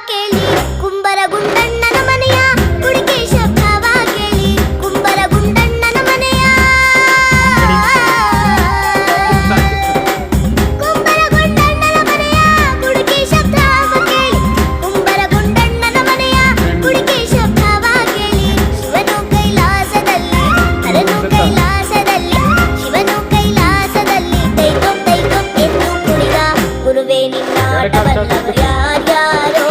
ಕೇಳಿ ಕುಂಬರ ಗುಂಡಣ್ಣನ ಮನೆಯ ಕುಡಿಕೆ ಶಬ್ದವ ಕೇಳಿ ಕುಂಬರ ಗುಂಡಣ್ಣನ ಮನೆಯ ಕುಂಬರ ಗುಂಡಣ್ಣನ ಮನೆಯ ಕುಡಿಕೆ ಶಬ್ದವ ಕೇಳಿ ಕುಂಬರ ಗುಂಡಣ್ಣನ ಮನೆಯ ಕುಡಿಕೆ ಶಬ್ದವ ಕೇಳಿ ಶಿವನು ಕೈಲಾಸದಲ್ಲಿ ಹರನು ಕೈಲಾಸದಲ್ಲಿ ಶಿವನು ಕೈಲಾಸದಲ್ಲಿ ಕೈಗೊಪ್ ಎಂದು ಕುಣಿದ ಗುರುವೇ ನಿನ್ನ ಆಟವಲ್ಲವರು ಯಾರ್ಯಾರೋ